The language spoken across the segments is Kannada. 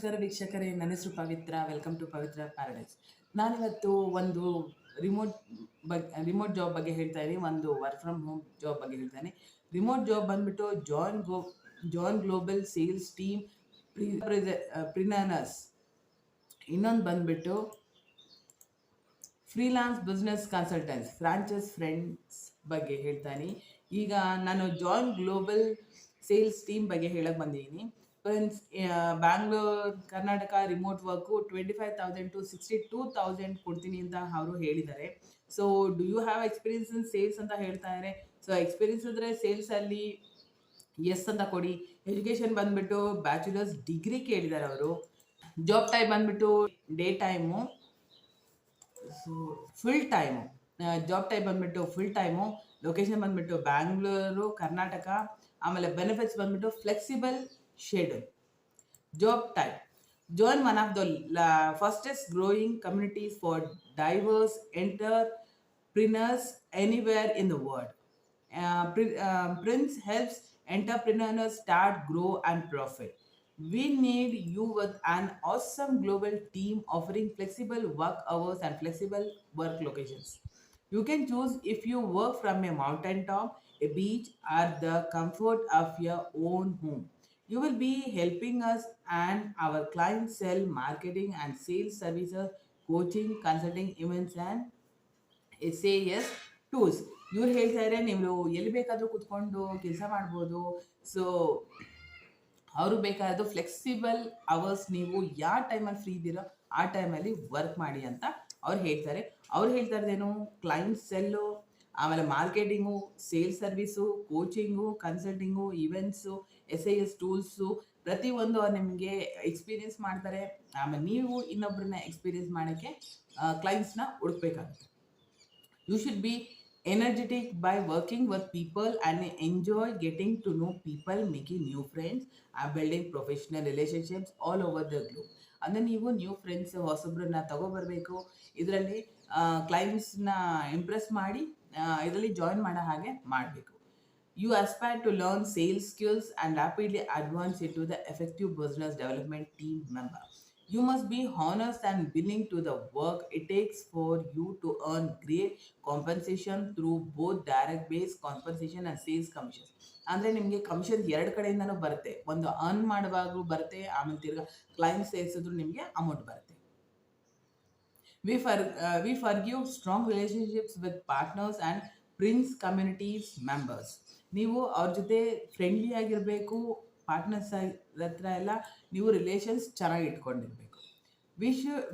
ನಮಸ್ಕಾರ ವೀಕ್ಷಕರೇ, ನನ್ನ ಹೆಸರು Pavithra. Welcome to Pavithra paradise. ನಾನಿವತ್ತು ಒಂದು ರಿಮೋಟ್ ಜಾಬ್ ಬಗ್ಗೆ ಹೇಳ್ತಾ ಇದ್ದೀನಿ, ಒಂದು ವರ್ಕ್ ಫ್ರಮ್ ಹೋಮ್ ಜಾಬ್ ಬಗ್ಗೆ ಹೇಳ್ತಾನೆ. ರಿಮೋಟ್ ಜಾಬ್ ಬಂದ್ಬಿಟ್ಟು ಜಾನ್ ಗ್ಲೋಬಲ್ ಸೇಲ್ಸ್ ಟೀಮ್ ಪ್ರಿನರ್ಸ್. ಇನ್ನೊಂದು ಬಂದ್ಬಿಟ್ಟು freelance business consultants franchise friends ಬಗ್ಗೆ ಹೇಳ್ತಾನೆ. ಈಗ ನಾನು ಜಾನ್ ಗ್ಲೋಬಲ್ ಸೇಲ್ಸ್ ಟೀಮ್ ಬಗ್ಗೆ ಹೇಳಕ್ಕೆ ಬಂದಿದ್ದೀನಿ. Friends, Bangalore Karnataka remote work 25,000 to 62,000 ಕೊಡ್ತೀನಿ ಅಂತ ಅವರು ಹೇಳಿದ್ದಾರೆ. So do you have experience in sales ಅಂತ ಹೇಳ್ತಾ ಇದ್ದಾರೆ. ಸೊ ಎಕ್ಸ್ಪೀರಿಯನ್ಸ್ ಇದ್ರೆ ಸೇಲ್ಸಲ್ಲಿ ಎಸ್ ಅಂತ ಕೊಡಿ. ಎಜುಕೇಷನ್ ಬಂದ್ಬಿಟ್ಟು ಬ್ಯಾಚುಲರ್ಸ್ ಡಿಗ್ರಿ ಕೇಳಿದ್ದಾರೆ ಅವರು. ಜಾಬ್ ಟೈಮ್ ಬಂದ್ಬಿಟ್ಟು day time, full time. Job type ಬಂದ್ಬಿಟ್ಟು ಫುಲ್ ಟೈಮು. ಲೊಕೇಶನ್ ಬಂದ್ಬಿಟ್ಟು ಬ್ಯಾಂಗ್ಳೂರು ಕರ್ನಾಟಕ. ಆಮೇಲೆ ಬೆನಿಫಿಟ್ಸ್ ಬಂದ್ಬಿಟ್ಟು flexible schedule. Job type: join one of the fastest growing communities for diverse entrepreneurs anywhere in the world. Prince helps entrepreneurs start, grow, and profit. We need you with an awesome global team offering flexible work hours and flexible work locations. You can choose if you work from a mountaintop, a beach, or the comfort of your own home. You will be helping us and our clients sell marketing and sales services, coaching, consulting, events, and SAS tools. ಇವ್ರು ಹೇಳ್ತಾ ಇದ್ದಾರೆ ನೀವು ಎಲ್ಲಿ ಬೇಕಾದರೂ ಕೂತ್ಕೊಂಡು ಕೆಲಸ ಮಾಡ್ಬೋದು. ಸೊ ಅವರು ಬೇಕಾದ್ದು ಫ್ಲೆಕ್ಸಿಬಲ್ ಅವರ್ಸ್, ನೀವು ಯಾವ ಟೈಮಲ್ಲಿ ಫ್ರೀ ಇದ್ದೀರೋ ಆ ಟೈಮಲ್ಲಿ ವರ್ಕ್ ಮಾಡಿ ಅಂತ ಅವ್ರು ಹೇಳ್ತಾರೆ. ಅವ್ರು ಹೇಳ್ತಾ ಇರೋದೇನು, ಕ್ಲೈಂಟ್ ಸೆಲ್ಲು, ಆಮೇಲೆ marketing, sales service, coaching, consulting, events, SAS tools, ಪ್ರತಿಯೊಂದು ಅವ್ರು ನಿಮಗೆ ಎಕ್ಸ್ಪೀರಿಯನ್ಸ್ ಮಾಡ್ತಾರೆ. ಆಮೇಲೆ ನೀವು ಇನ್ನೊಬ್ಬರನ್ನ ಎಕ್ಸ್ಪೀರಿಯನ್ಸ್ ಮಾಡೋಕ್ಕೆ ಕ್ಲೈಂಟ್ಸ್ನ ಹುಡುಕ್ಬೇಕಾಗುತ್ತೆ. You should be energetic by working with people and enjoy getting to know people, making new friends, and building professional relationships all over the globe. ಅಂದರೆ ನೀವು ನ್ಯೂ ಫ್ರೆಂಡ್ಸ್, ಹೊಸಬ್ರನ್ನ ತಗೊಬರ್ಬೇಕು. ಇದರಲ್ಲಿ ಕ್ಲೈಂಟ್ಸ್ನ ಇಂಪ್ರೆಸ್ ಮಾಡಿ ಇದರಲ್ಲಿ ಜಾಯಿನ್ ಮಾಡೋ ಹಾಗೆ ಮಾಡಬೇಕು. You aspire to learn sales skills and rapidly advance into the effective business development team member. You must be honest and willing to the work it takes for you to earn great compensation through both direct based compensation and sales commissions. ಅಂದರೆ ನಿಮಗೆ ಕಮಿಷನ್ ಎರಡು ಕಡೆಯಿಂದನೂ ಬರುತ್ತೆ. ಒಂದು ಅರ್ನ್ ಮಾಡುವಾಗಲೂ ಬರುತ್ತೆ, ಆಮೇಲೆ ತಿರ್ಗಾ ಕ್ಲೈಂಟ್ ಸೇರಿಸಿದ್ರು ನಿಮಗೆ ಅಮೌಂಟ್ ಬರುತ್ತೆ. We forgive strong relationships with partners and Prince communities members. ನೀವು ಅವ್ರ ಜೊತೆ ಫ್ರೆಂಡ್ಲಿ ಆಗಿರಬೇಕು. ಪಾರ್ಟ್ನರ್ಸ್ ಹತ್ರ ಎಲ್ಲ ನೀವು ರಿಲೇಷನ್ಸ್ ಚೆನ್ನಾಗಿ ಇಟ್ಕೊಂಡಿರಬೇಕು.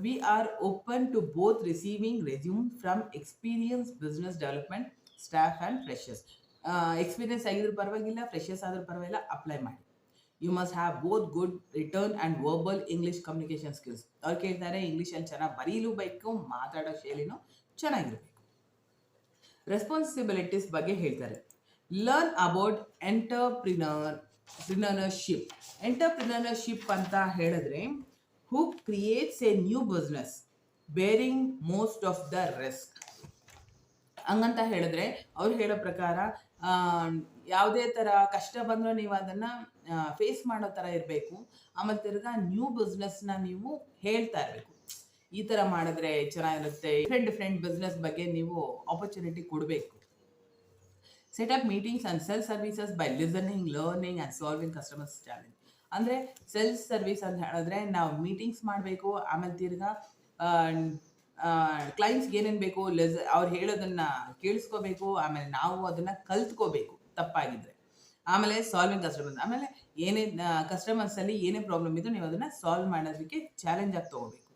We are open to both receiving resume from experience business development staff and freshers. Experience ಆಗಿದ್ರು ಪರವಾಗಿಲ್ಲ, ಫ್ರೆಷರ್ಸ್ ಆದ್ರೂ ಪರವಾಗಿಲ್ಲ, ಅಪ್ಲೈ ಮಾಡಿ. You must have both good written and verbal English communication skills. ಅವ್ರು ಕೇಳ್ತಾರೆ ಇಂಗ್ಲೀಷಲ್ಲಿ ಚೆನ್ನಾಗಿ ಬರೀಲೂ ಬೇಕು, ಮಾತಾಡೋ ಶೈಲಿನೂ ಚೆನ್ನಾಗಿರಬೇಕು. ರೆಸ್ಪಾನ್ಸಿಬಿಲಿಟೀಸ್ ಬಗ್ಗೆ ಹೇಳ್ತಾರೆ. Learn about entrepreneurship. ಎಂಟರ್ಪ್ರಿನರ್ಶಿಪ್ ಅಂತ ಹೇಳಿದ್ರೆ who creates a new business bearing most of the risk. ಹಂಗಂತ ಹೇಳಿದ್ರೆ ಅವ್ರು ಹೇಳೋ ಪ್ರಕಾರ ಯಾವುದೇ ಥರ ಕಷ್ಟ ಬಂದರೂ ನೀವು ಅದನ್ನು ಫೇಸ್ ಮಾಡೋ ಥರ ಇರಬೇಕು. ಆಮೇಲೆ ತಿರ್ಗಾ ನ್ಯೂ ಬಿಸ್ನೆಸ್ನ ನೀವು ಹೇಳ್ತಾ ಇರಬೇಕು, ಈ ಥರ ಮಾಡಿದ್ರೆ ಚೆನ್ನಾಗಿರುತ್ತೆ. ಡಿಫ್ರೆಂಟ್ ಬಿಸ್ನೆಸ್ ಬಗ್ಗೆ ನೀವು ಆಪರ್ಚುನಿಟಿ ಕೊಡಬೇಕು. Set up meetings and cells services by listening, learning and solving customers challenge. ಅಂದರೆ ಸೆಲ್ಸ್ ಸರ್ವಿಸ್ ಅಂತ ಹೇಳಿದ್ರೆ ನಾವು ಮೀಟಿಂಗ್ಸ್ ಮಾಡಬೇಕು, ಆಮೇಲೆ ತಿರ್ಗಾ ಕ್ಲೈಂಟ್ಸ್ಗೆ ಏನೇನು ಬೇಕು ಅವ್ರು ಹೇಳೋದನ್ನು ಕೇಳಿಸ್ಕೋಬೇಕು, ಆಮೇಲೆ ನಾವು ಅದನ್ನು ಕಲ್ತ್ಕೋಬೇಕು ತಪ್ಪಾಗಿದ್ದರೆ. ಆಮೇಲೆ ಸಾಲ್ವಿಂಗ್ ಕಸ್ಟಮರ್ಸ್, ಆಮೇಲೆ ಏನೇ ಕಸ್ಟಮರ್ಸಲ್ಲಿ ಏನೇ ಪ್ರಾಬ್ಲಮ್ ಇದ್ದು ನೀವು ಅದನ್ನು ಸಾಲ್ವ್ ಮಾಡೋದಕ್ಕೆ ಚಾಲೆಂಜ್ ಆಗಿ ತೊಗೋಬೇಕು.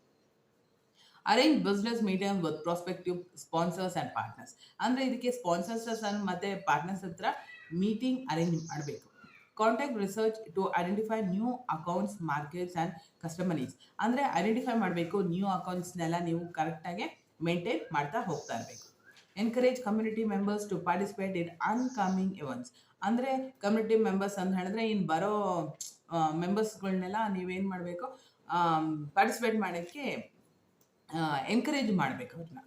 Arrange business meeting with prospective sponsors and partners. ಅಂದರೆ ಇದಕ್ಕೆ ಸ್ಪಾನ್ಸರ್ಸ್ ಮತ್ತು ಪಾರ್ಟ್ನರ್ಸ್ ಹತ್ರ ಮೀಟಿಂಗ್ ಅರೇಂಜ್ ಮಾಡಬೇಕು. Contact research to identify new accounts, markets and customer needs. ಅಂದರೆ ಐಡೆಂಟಿಫೈ ಮಾಡಬೇಕು, ನ್ಯೂ ಅಕೌಂಟ್ಸ್ನೆಲ್ಲ ನೀವು ಕರೆಕ್ಟಾಗಿ ಮೇಂಟೈನ್ ಮಾಡ್ತಾ ಹೋಗ್ತಾ ಇರಬೇಕು. Encourage community members to participate in upcoming events. ಅಂದರೆ ಕಮ್ಯುನಿಟಿ ಮೆಂಬರ್ಸ್ ಅಂತ ಹೇಳಿದ್ರೆ ಇನ್ನು ಬರೋ ಮೆಂಬರ್ಸ್ಗಳನ್ನೆಲ್ಲ ನೀವೇನು ಮಾಡಬೇಕು, ಪಾರ್ಟಿಸಿಪೇಟ್ ಮಾಡೋಕ್ಕೆ ಎನ್ಕರೇಜ್ ಮಾಡಬೇಕು, ಅವ್ರನ್ನ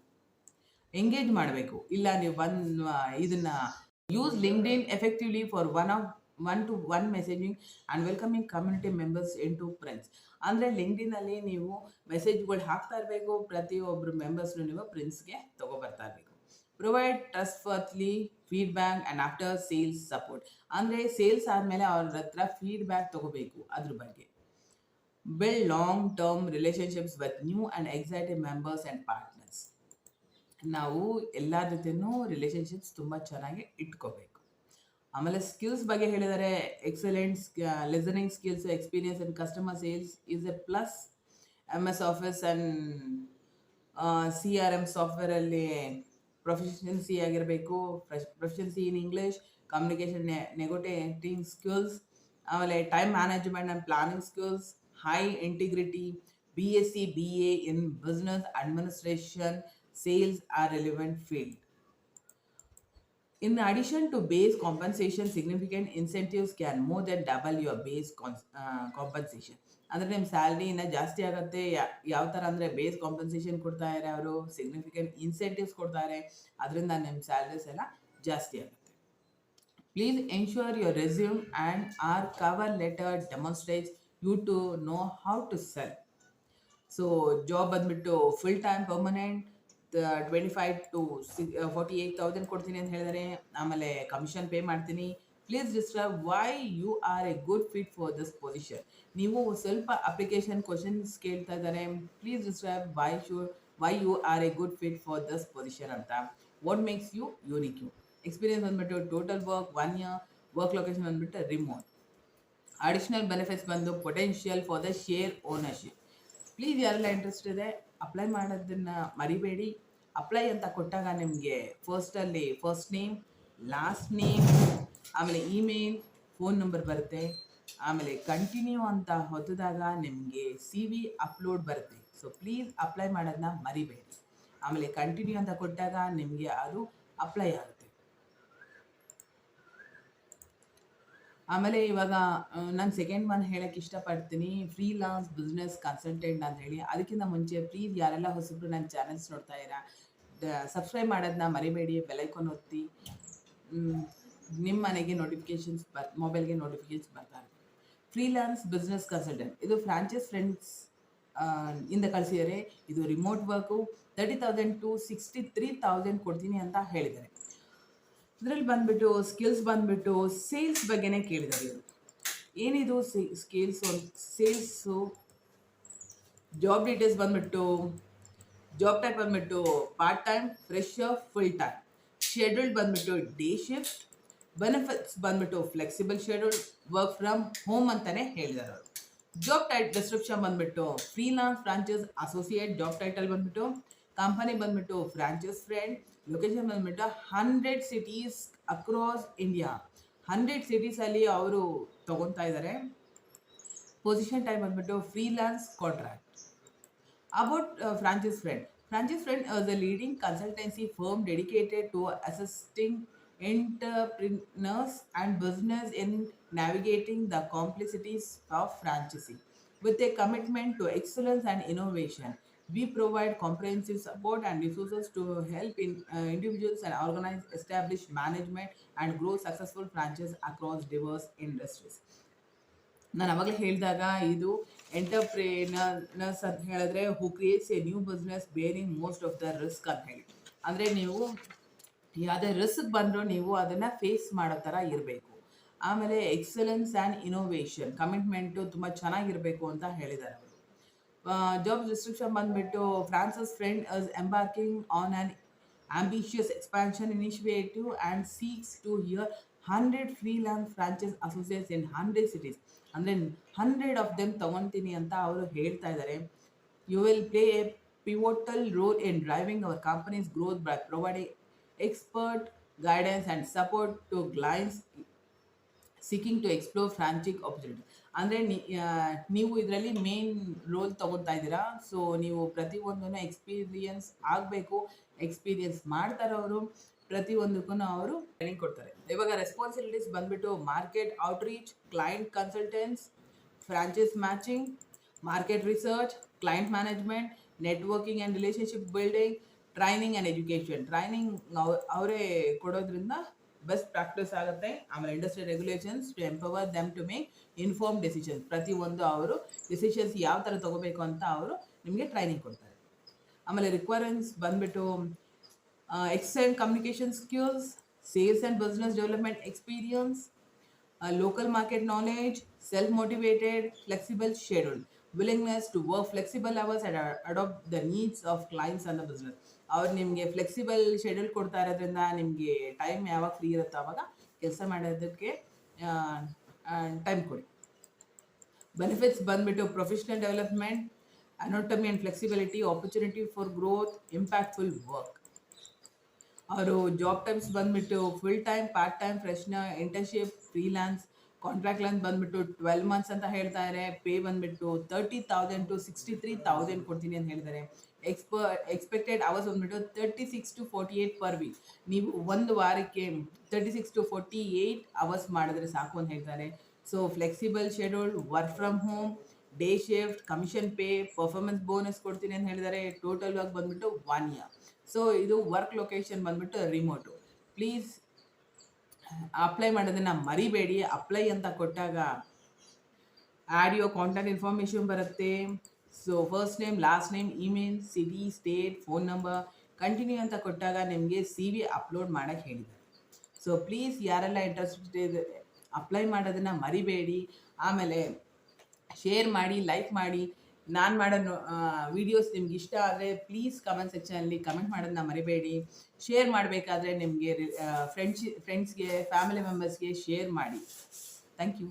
ಎಂಗೇಜ್ ಮಾಡಬೇಕು. ಇಲ್ಲ ನೀವು ಇದನ್ನು use LinkedIn effectively for one of one to one messaging and welcoming community members in to friends. ಅಂದರೆ ಲಿಂಕ್ಡ್ಇನಲ್ಲಿ ನೀವು ಮೆಸೇಜ್ಗಳು ಹಾಕ್ತಾ ಇರಬೇಕು, ಪ್ರತಿಯೊಬ್ಬರು ಮೆಂಬರ್ಸ್ನು ನೀವು ಫ್ರೆಂಡ್ಸ್ಗೆ ತೊಗೊಬರ್ತಾ ಇರಬೇಕು. Provide trustworthy feedback and after sales support. ಅಂದರೆ ಸೇಲ್ಸ್ ಆದಮೇಲೆ ಅವ್ರ ಹತ್ರ ಫೀಡ್ಬ್ಯಾಕ್ ತೊಗೋಬೇಕು ಅದ್ರ ಬಗ್ಗೆ. Build long term relationships with new and excited members and partners. ನಾವು ಎಲ್ಲರ ಜೊತೆನೂ ರಿಲೇಷನ್ಶಿಪ್ಸ್ ತುಂಬ ಚೆನ್ನಾಗಿ ಇಟ್ಕೋಬೇಕು. ಆಮೇಲೆ ಸ್ಕಿಲ್ಸ್ ಬಗ್ಗೆ ಹೇಳಿದರೆ excellent listening skills, experience in customer sales is a plus. MS office and CRM ಸಾಫ್ಟ್ವೇರಲ್ಲಿ ಪ್ರೊಫಿಷಿಯನ್ಸಿ ಆಗಿರಬೇಕು. Proficiency in English, communication, negotiating skills, ಆಮೇಲೆ time management and planning skills, high integrity, BSc BA in business administration, sales or relevant field. In addition to base compensation, significant incentives can more than double your base compensation. ಅಂದರೆ ನಿಮ್ಮ ಸ್ಯಾಲ್ರಿ ಇನ್ನೂ ಜಾಸ್ತಿ ಆಗುತ್ತೆ. ಯಾವ ಥರ ಅಂದರೆ ಬೇಸ್ ಕಾಂಪನ್ಸೇಷನ್ ಕೊಡ್ತಾ ಇದ್ದಾರೆ ಅವರು, ಸಿಗ್ನಿಫಿಕೆಂಟ್ ಇನ್ಸೆಂಟಿವ್ಸ್ ಕೊಡ್ತಾರೆ, ಅದರಿಂದ ನಿಮ್ಮ ಸ್ಯಾಲ್ರೀಸ್ ಎಲ್ಲ ಜಾಸ್ತಿ ಆಗುತ್ತೆ. Please ensure your resume and or cover letter demonstrates you to know how to sell. So job ಬಂದ್ಬಿಟ್ಟು ಫುಲ್ ಟೈಮ್ ಪರ್ಮನೆಂಟ್, 25 to 48,000 ಕೊಡ್ತೀನಿ ಅಂತ ಹೇಳಿದರೆ, ಆಮೇಲೆ ಕಮಿಷನ್ ಪೇ ಮಾಡ್ತೀನಿ. Please describe why you are a good fit for this position. ನೀವು ಸ್ವಲ್ಪ ಅಪ್ಲಿಕೇಶನ್ ಕ್ವಶನ್ಸ್ ಕೇಳ್ತಾ ಇದ್ದಾರೆ. Please describe why you are a good fit for this position ಅಂತ. What makes you unique. Experience ಬಂದ್ಬಿಟ್ಟು total work 1 year, work location ಬಂದ್ಬಿಟ್ಟು ರಿಮೋಟ್. ಅಡಿಷನಲ್ ಬೆನಿಫಿಟ್ಸ್ ಬಂದು potential for the share ownership. Please ಯಾರೆಲ್ಲ ಇಂಟ್ರೆಸ್ಟ್ ಇದೆ ಅಪ್ಲೈ ಮಾಡೋದನ್ನು ಮರಿಬೇಡಿ. ಅಪ್ಲೈ ಅಂತ ಕೊಟ್ಟಾಗ ನಿಮಗೆ ಫಸ್ಟಲ್ಲಿ ಫಸ್ಟ್ ನೇಮ್, ಲಾಸ್ಟ್ ನೇಮ್, ಆಮೇಲೆ ಇಮೇಲ್, ಫೋನ್ ನಂಬರ್ ಬರುತ್ತೆ. ಆಮೇಲೆ ಕಂಟಿನ್ಯೂ ಅಂತ ಹೊತ್ತಿದಾಗ ನಿಮಗೆ CV ಅಪ್ಲೋಡ್ ಬರುತ್ತೆ. ಸೊ ಪ್ಲೀಸ್ ಅಪ್ಲೈ ಮಾಡೋದನ್ನ ಮರಿಬೇಡಿ. ಆಮೇಲೆ ಕಂಟಿನ್ಯೂ ಅಂತ ಕೊಟ್ಟಾಗ ನಿಮಗೆ ಅದು ಅಪ್ಲೈ ಆಗುತ್ತೆ. ಆಮೇಲೆ ಇವಾಗ ನಾನು ಸೆಕೆಂಡ್ ಒನ್ ಹೇಳಕ್ಕೆ ಇಷ್ಟಪಡ್ತೀನಿ, ಫ್ರೀಲಾನ್ಸ್ ಬಿಸ್ನೆಸ್ ಕನ್ಸಲ್ಟೆಂಟ್ ಅಂತ ಹೇಳಿ. ಅದಕ್ಕಿಂತ ಮುಂಚೆ ಪ್ಲೀಸ್ ಯಾರೆಲ್ಲ ಹೊಸಬ್ರು ನನ್ನ ಚಾನಲ್ಸ್ ನೋಡ್ತಾ ಇದ್ದೀರಾ, ಸಬ್ಸ್ಕ್ರೈಬ್ ಮಾಡೋದನ್ನ ಮರಿಬೇಡಿ, ಬೆಲೈಕಾನ್ ಒತ್ತಿ. ನಿಮ್ಮ ಮನೆಗೆ ನೋಟಿಫಿಕೇಶನ್ಸ್ ಮೊಬೈಲ್ಗೆ ನೋಟಿಫಿಕೇಶನ್ಸ್ ಬರ್ತಾರೆ. ಫ್ರೀಲಾನ್ಸ್ ಬಿಸ್ನೆಸ್ ಕನ್ಸಲ್ಟೆಂಟ್ ಇದು ಫ್ರಾಂಚೈಸ್ ಫ್ರೆಂಡ್ಸ್ ಇಂದ ಕಳಿಸಿದರೆ, ಇದು ರಿಮೋಟ್ ವರ್ಕು, 30,000 to 63,000 ಕೊಡ್ತೀನಿ ಅಂತ ಹೇಳಿದ್ದಾರೆ. ಇದರಲ್ಲಿ ಬಂದ್ಬಿಟ್ಟು ಸ್ಕಿಲ್ಸ್ ಬಂದ್ಬಿಟ್ಟು ಸೇಲ್ಸ್ ಬಗ್ಗೆನೇ ಕೇಳಿದ್ದಾರೆ ಇವರು. ಏನಿದು ಸೇಲ್ಸು? ಜಾಬ್ ಡೀಟೇಲ್ಸ್ ಬಂದ್ಬಿಟ್ಟು, ಜಾಬ್ ಟೈಪ್ ಬಂದ್ಬಿಟ್ಟು part time, fresher, full time. Schedule ಬಂದ್ಬಿಟ್ಟು ಡೇ ಶಿಫ್ಟ್. ಬೆನಿಫಿಟ್ಸ್ ಬಂದ್ಬಿಟ್ಟು flexible schedule, work from home ಅಂತಾನೆ ಹೇಳಿದ್ದಾರೆ ಅವರು. ಜಾಬ್ ಡಿಸ್ಕ್ರಿಪ್ಷನ್ ಬಂದ್ಬಿಟ್ಟು freelance franchise associate. Job title ಬಂದ್ಬಿಟ್ಟು ಕಂಪನಿ ಬಂದ್ಬಿಟ್ಟು ಫ್ರಾಂಚೈಸ್ ಫ್ರೆಂಡ್. ಲೊಕೇಶನ್ ಬಂದ್ಬಿಟ್ಟು 100 cities ಅಕ್ರಾಸ್ ಇಂಡಿಯಾ. 100 cities ಅವರು ತಗೊತಾ ಇದ್ದಾರೆ. ಪೊಸಿಷನ್ ಟೈಪ್ ಬಂದ್ಬಿಟ್ಟು freelance contract. About franchise friend. Franchise Friend is a leading consultancy firm dedicated to assisting entrepreneurs and business in navigating the complexities of franchising. With a commitment to excellence and innovation, we provide comprehensive support and resources to help individuals and organize, establish, management, and grow successful franchises across diverse industries. ನಾನು ಅವಾಗಲೇ ಹೇಳಿದಾಗ ಇದು ಎಂಟರ್ಪ್ರೇನರ್ಸ್ ಅಂತ ಹೇಳಿದ್ರೆ who creates a new business bearing most of the risk ಅಂತ ಹೇಳಿ. ಅಂದರೆ ನೀವು ಯಾವುದೇ ರಿಸ್ಕ್ ಬಂದರೂ ನೀವು ಅದನ್ನು ಫೇಸ್ ಮಾಡೋ ಥರ ಇರಬೇಕು. ಆಮೇಲೆ ಎಕ್ಸಲೆನ್ಸ್ ಆ್ಯಂಡ್ ಇನೋವೇಷನ್ ಕಮಿಟ್ಮೆಂಟು ತುಂಬ ಚೆನ್ನಾಗಿರಬೇಕು ಅಂತ ಹೇಳಿದ್ದಾರೆ ಅವರು. ಜಾಬ್ ಡಿಸ್ಕ್ರಿಪ್ಷನ್ ಬಂದುಬಿಟ್ಟು Francis Friend is embarking on on ambitious expansion initiative and seeks to hire 100 freelance franchise associates in 100 cities. ಅಂದರೆ 100 ಆಫ್ ದೆಮ್ ತೊಗೊತೀನಿ ಅಂತ ಅವರು ಹೇಳ್ತಾ ಇದ್ದಾರೆ. You will play a pivotal role in driving our company's growth by providing expert guidance and support to clients seeking to explore franchise opportunity. ಅಂದರೆ ನೀವು ಇದರಲ್ಲಿ ಮೇನ್ ರೋಲ್ ತೊಗೊತಾ ಇದ್ದೀರಾ. ಸೊ ನೀವು ಪ್ರತಿಯೊಂದನ್ನು ಎಕ್ಸ್ಪೀರಿಯನ್ಸ್ ಆಗಬೇಕು. ಎಕ್ಸ್ಪೀರಿಯನ್ಸ್ ಮಾಡ್ತಾರೆ ಅವರು. ಪ್ರತಿಯೊಂದಕ್ಕೂ ಅವರು ಟ್ರೈನಿಂಗ್ ಕೊಡ್ತಾರೆ. ಇವಾಗ ರೆಸ್ಪಾನ್ಸಿಬಿಲಿಟೀಸ್ ಬಂದ್ಬಿಟ್ಟು market outreach, client consultants, franchise matching, market research, client management, networking and relationship building, training and education. Training ಅವರೇ ಕೊಡೋದ್ರಿಂದ ಬೆಸ್ಟ್ ಪ್ರಾಕ್ಟೀಸ್ ಆಗುತ್ತೆ. ಆಮೇಲೆ industry regulations to empower them to make inform decisions. ಪ್ರತಿಯೊಂದು ಅವರು ಡಿಸಿಷನ್ಸ್ ಯಾವ ಥರ ತೊಗೋಬೇಕು ಅಂತ ಅವರು ನಿಮಗೆ ಟ್ರೈನಿಂಗ್ ಕೊಡ್ತಾರೆ. ಆಮೇಲೆ ರಿಕ್ವೈರ್ಮೆಂಟ್ಸ್ ಬಂದ್ಬಿಟ್ಟು excellent communication skills, sales and business development experience, local market knowledge, self-motivated, flexible schedule, willingness to work flexible hours and adopt the needs of clients and the business. ಅವ್ರು ನಿಮಗೆ ಫ್ಲೆಕ್ಸಿಬಲ್ ಶೆಡ್ಯೂಲ್ ಕೊಡ್ತಾ ಇರೋದ್ರಿಂದ ನಿಮಗೆ ಟೈಮ್ ಯಾವಾಗ ಫ್ರೀ ಇರುತ್ತೋ ಆವಾಗ ಕೆಲಸ ಮಾಡೋದಕ್ಕೆ ಟೈಮ್ ಕೊಡಿ. ಬೆನಿಫಿಟ್ಸ್ ಬಂದ್ಬಿಟ್ಟು professional development, anatomy and flexibility, opportunity for growth, impactful work. ಅವರು ಜಾಬ್ ಟೈಮ್ಸ್ ಬಂದ್ಬಿಟ್ಟು full time, part time, freshener, internship, freelance. Contract length ಬಂದ್ಬಿಟ್ಟು 12 ಮಂತ್ಸ್ ಅಂತ ಹೇಳ್ತಾ ಇದ್ದಾರೆ. ಪೇ ಬಂದ್ಬಿಟ್ಟು 30,000 to 63,000 ಕೊಡ್ತೀನಿ ಅಂತ ಹೇಳಿದ್ದಾರೆ. ಎಕ್ಸ್ಪೆಕ್ಟೆಡ್ ಅವರ್ಸ್ ಬಂದ್ಬಿಟ್ಟು 36 to 48 ಪರ್ ವೀಕ್. ನೀವು ಒಂದು ವಾರಕ್ಕೆ 36 to 48 ಅವರ್ಸ್ ಮಾಡಿದ್ರೆ ಸಾಕು ಅಂತ ಹೇಳ್ತಾರೆ. So flexible schedule, work from home, day shift, commission pay, performance bonus ಕೊಡ್ತೀನಿ ಅಂತ ಹೇಳಿದ್ದಾರೆ. ಟೋಟಲ್ ವರ್ಕ್ ಬಂದ್ಬಿಟ್ಟು 1 year. ಸೊ ಇದು ವರ್ಕ್ ಲೊಕೇಶನ್ ಬಂದ್ಬಿಟ್ಟು ರಿಮೋಟು. ಪ್ಲೀಸ್ ಅಪ್ಲೈ ಮಾಡೋದನ್ನು ಮರಿಬೇಡಿ. ಅಪ್ಲೈ ಅಂತ ಕೊಟ್ಟಾಗ ಆ್ಯಡ್ ಯುವರ್ ಕಾಂಟ್ಯಾಕ್ಟ್ ಇನ್ಫಾರ್ಮೇಷನ್ ಬರುತ್ತೆ. So first name, last name, email, city, state, phone number. Continue ಅಂತ ಕೊಟ್ಟಾಗ ನಿಮಗೆ CV ಅಪ್ಲೋಡ್ ಮಾಡೋಕ್ಕೆ ಹೇಳಿದ್ದಾರೆ. ಸೊ ಪ್ಲೀಸ್ ಯಾರೆಲ್ಲ ಇಂಟ್ರೆಸ್ಟೆಡ್ ಅಪ್ಲೈ ಮಾಡೋದನ್ನು ಮರಿಬೇಡಿ. ಆಮೇಲೆ ಶೇರ್ ಮಾಡಿ, ಲೈಕ್ ಮಾಡಿ. ನಾನು ಮಾಡೋ ವೀಡಿಯೋಸ್ ನಿಮ್ಗೆ ಇಷ್ಟ ಆದರೆ ಪ್ಲೀಸ್ ಕಮೆಂಟ್ ಸೆಕ್ಷನಲ್ಲಿ ಕಮೆಂಟ್ ಮಾಡೋದನ್ನ ಮರಿಬೇಡಿ. ಶೇರ್ ಮಾಡಬೇಕಾದ್ರೆ ನಿಮಗೆ ಫ್ರೆಂಡ್ಸ್ಗೆ, ಫ್ಯಾಮಿಲಿ ಮೆಂಬರ್ಸ್ಗೆ ಶೇರ್ ಮಾಡಿ. Thank you.